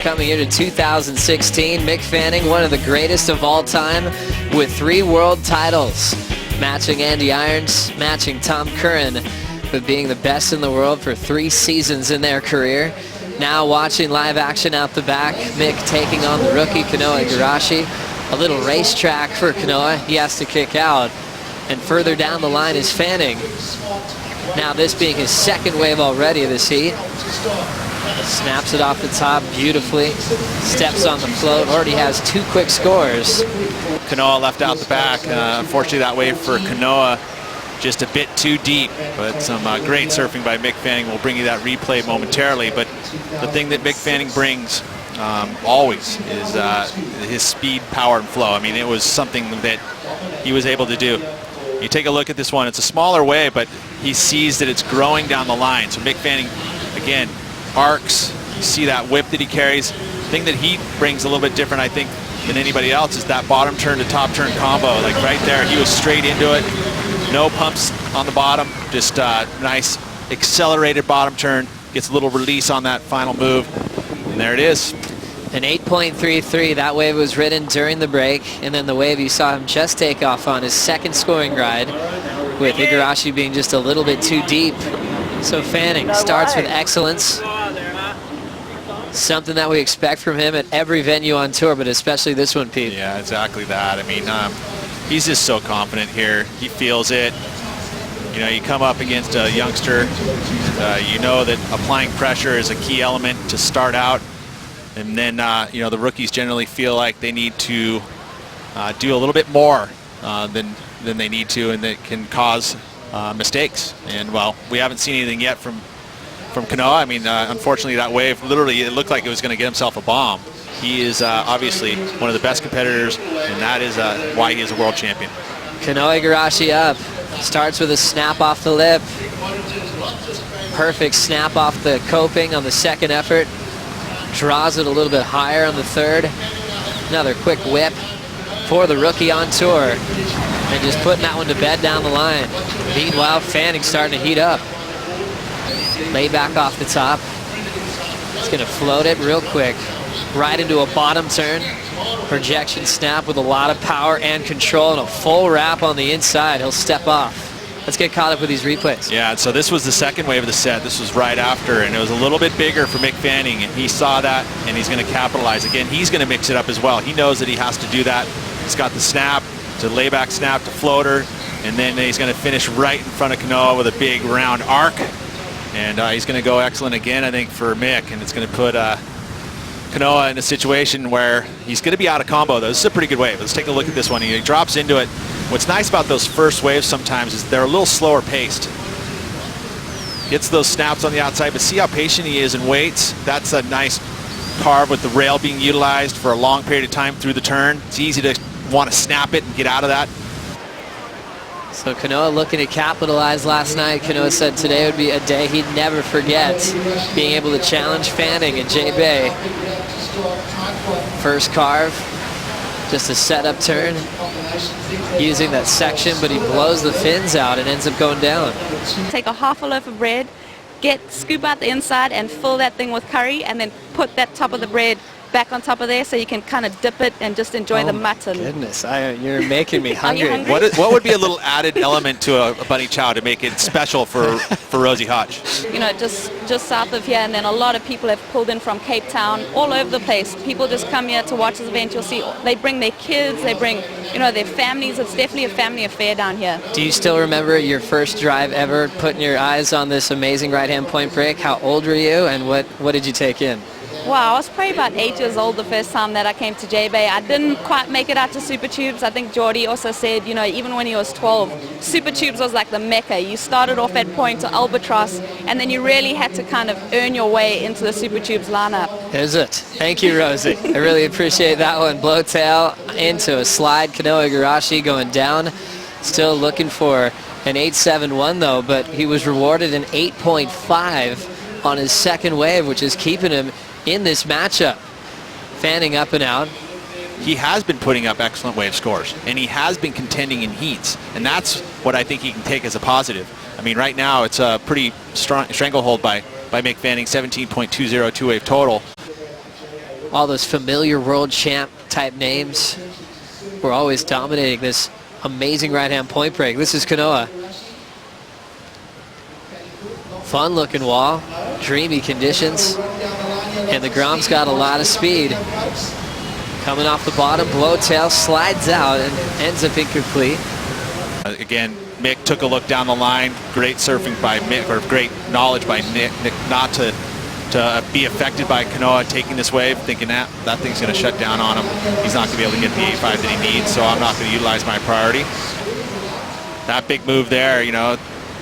Coming into 2016, Mick Fanning, one of the greatest of all time, with 3 world titles, matching Andy Irons, matching Tom Curran, but being the best in the world for 3 seasons in their career. Now watching live action out the back, Mick taking on the rookie Kanoa Igarashi. A little racetrack for Kanoa, he has to kick out. And further down the line is Fanning. Now this being his 2nd wave already of this heat. Snaps it off the top beautifully, steps on the float, already has 2 quick scores. Kanoa left out the back. Unfortunately, that wave for Kanoa just a bit too deep, but some great surfing by Mick Fanning. We'll bring you that replay momentarily, but the thing that Mick Fanning brings always is his speed, power, and flow. I mean, it was something that he was able to do. You take a look at this one, it's a smaller wave, but he sees that it's growing down the line. So Mick Fanning, again, arcs. You see that whip that he carries. The thing that he brings a little bit different, I think, than anybody else is that bottom turn to top turn combo. Like right there, he was straight into it. No pumps on the bottom, just nice accelerated bottom turn. Gets a little release on that final move, and there it is. An 8.33, that wave was ridden during the break, and then the wave you saw him just take off on his 2nd scoring ride, with Igarashi being just a little bit too deep. So Fanning starts with excellence, something that we expect from him at every venue on tour, but especially this one, Pete. Yeah, exactly that. I mean, he's just so confident here. He feels it. You know, you come up against a youngster, you know that applying pressure is a key element to start out. And then, you know, the rookies generally feel like they need to do a little bit more than they need to, and that can cause mistakes. And, well, we haven't seen anything yet from Kanoa. I mean, unfortunately, that wave, literally, it looked like it was going to get himself a bomb. He is obviously one of the best competitors, and that is why he is a world champion. Kanoa Igarashi up. Starts with a snap off the lip. Perfect snap off the coping on the 2nd effort. Draws it a little bit higher on the 3rd. Another quick whip for the rookie on tour. And just putting that one to bed down the line. Meanwhile, Fanning starting to heat up. Lay back off the top. He's going to float it real quick. Right into a bottom turn. Projection snap with a lot of power and control, and a full wrap on the inside. He'll step off. Let's get caught up with these replays. Yeah, so this was the 2nd wave of the set. This was right after, and it was a little bit bigger for Mick Fanning, and he saw that, and he's going to capitalize. Again, he's going to mix it up as well. He knows that he has to do that. He's got the snap to layback snap to floater, and then he's going to finish right in front of Kanoa with a big round arc. And he's going to go excellent again, I think, for Mick, and it's going to put Kanoa in a situation where he's going to be out of combo, though. This is a pretty good wave. Let's take a look at this one. He drops into it. What's nice about those first waves sometimes is they're a little slower paced. Gets those snaps on the outside, but see how patient he is and waits. That's a nice carve with the rail being utilized for a long period of time through the turn. It's easy to want to snap it and get out of that. So Kanoa looking to capitalize last night. Kanoa said today would be a day he'd never forget, being able to challenge Fanning at J-Bay. First carve, just a setup turn, using that section, but he blows the fins out and ends up going down. Take a half a loaf of bread, scoop out the inside and fill that thing with curry, and then put that top of the bread back on top of there so you can kind of dip it and just enjoy the mutton. Goodness, you're making me hungry. hungry? What would be a little added element to a bunny chow to make it special for Rosie Hodge? You know, just south of here, and then a lot of people have pulled in from Cape Town, all over the place. People just come here to watch this event. You'll see they bring their kids, they bring, you know, their families. It's definitely a family affair down here. Do you still remember your first drive ever, putting your eyes on this amazing right-hand point break? How old were you, and what did you take in? Wow, I was probably about 8 years old the first time that I came to J-Bay. I didn't quite make it out to Super Tubes. I think Geordie also said, you know, even when he was 12, Super Tubes was like the mecca. You started off at point to Albatross, and then you really had to kind of earn your way into the Super Tubes lineup. Is it? Thank you, Rosie. I really appreciate that one. Blowtail into a slide. Kanoa Igarashi going down. Still looking for an 8.71 though, but he was rewarded an 8.5 on his 2nd wave, which is keeping him in this matchup. Fanning up and out. He has been putting up excellent wave scores, and he has been contending in heats, and that's what I think he can take as a positive. I mean, right now it's a pretty strong stranglehold by Mick Fanning, 17.20 two-wave total. all those familiar world champ type names were always dominating this amazing right-hand point break. This is Kanoa. Fun looking wall, dreamy conditions, and the Grom's got a lot of speed. Coming off the bottom, blowtail slides out and ends up incomplete. Again, Mick took a look down the line. Great surfing by Mick, or great knowledge by Nick not to be affected by Kanoa taking this wave, thinking that thing's going to shut down on him. He's not going to be able to get the 85 that he needs, so I'm not going to utilize my priority. That big move there, you know,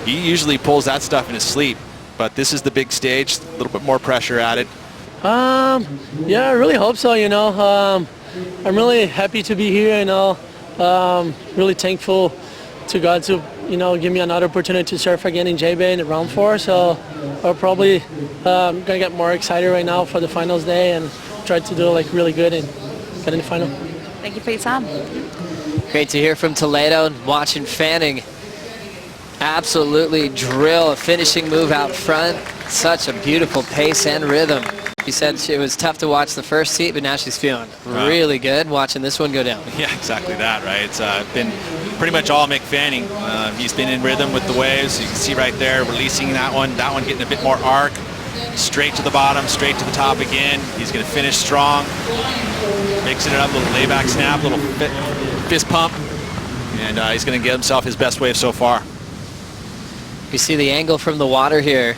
he usually pulls that stuff in his sleep, but this is the big stage, a little bit more pressure added. Yeah, I really hope so, you know. I'm really happy to be here, you know. Really thankful to God to, you know, give me another opportunity to surf again in J-Bay in the round 4. So I'm probably going to get more excited right now for the finals day and try to do like really good and get in the final. Thank you for your time. Great to hear from Toledo, and watching Fanning absolutely drill a finishing move out front. Such a beautiful pace and rhythm. She said it was tough to watch the first heat, but now she's feeling really good watching this one go down. Yeah, exactly that, right? It's been pretty much all Mick Fanning. He's been in rhythm with the waves. You can see right there, releasing that one getting a bit more arc. Straight to the bottom, straight to the top again. He's going to finish strong. Mixing it up, little layback snap, little fist pump. And he's going to get himself his best wave so far. You see the angle from the water here.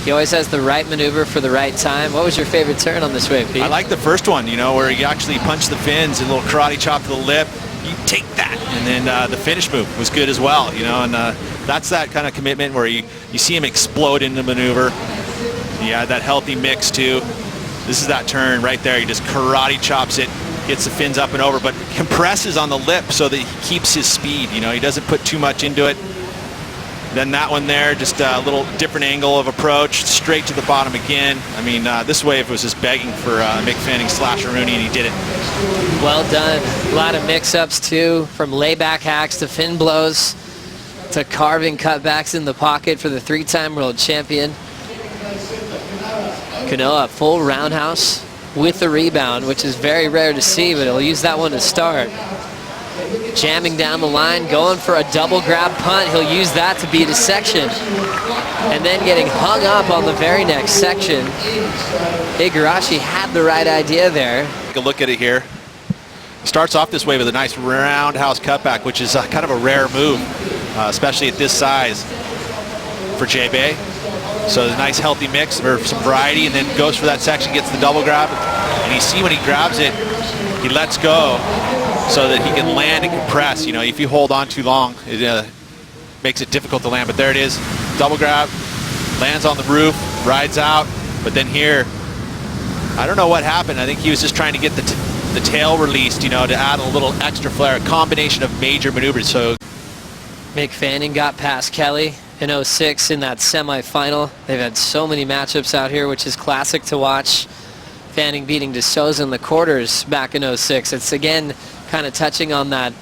He always has the right maneuver for the right time. What was your favorite turn on this wave, Pete? I like the first one, you know, where you actually punch the fins, a little karate chop to the lip. You take that, and then the finish move was good as well, you know, and that's that kind of commitment where you see him explode into maneuver. Yeah, that healthy mix too. This is that turn right there. He just karate chops it, gets the fins up and over, but compresses on the lip so that he keeps his speed. You know, he doesn't put too much into it. Then that one there, just a little different angle of approach, straight to the bottom again. I mean, this wave was just begging for Mick Fanning / Rooney, and he did it. Well done. A lot of mix-ups too, from layback hacks to fin blows to carving cutbacks in the pocket for the 3-time world champion. Kanoa, full roundhouse with the rebound, which is very rare to see, but he'll use that one to start. Jamming down the line, going for a double grab punt. He'll use that to beat a section. And then getting hung up on the very next section. Igarashi had the right idea there. Take a look at it here. Starts off this way with a nice roundhouse cutback, which is kind of a rare move, especially at this size for J-Bay. So a nice healthy mix for some variety, and then goes for that section, gets the double grab. And you see when he grabs it, he lets go so that he can land and compress. You know, if you hold on too long, it makes it difficult to land. But there it is, double grab, lands on the roof, rides out. But then here, I don't know what happened. I think he was just trying to get the tail released, you know, to add a little extra flair, a combination of major maneuvers. So Mick Fanning got past Kelly in 06 in that semifinal. They've had so many matchups out here, which is classic to watch. Fanning beating De Souza in the quarters back in 06. It's again kind of touching on that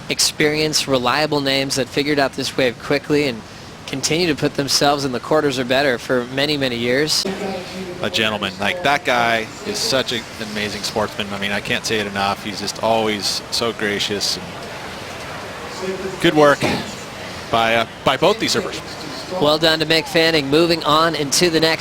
experienced, reliable names that figured out this wave quickly and continue to put themselves in the quarters or better for many, many years. A gentleman. Like, that guy is such an amazing sportsman. I mean, I can't say it enough. He's just always so gracious. And good work by both these surfers. Well done to Mick Fanning. Moving on into the next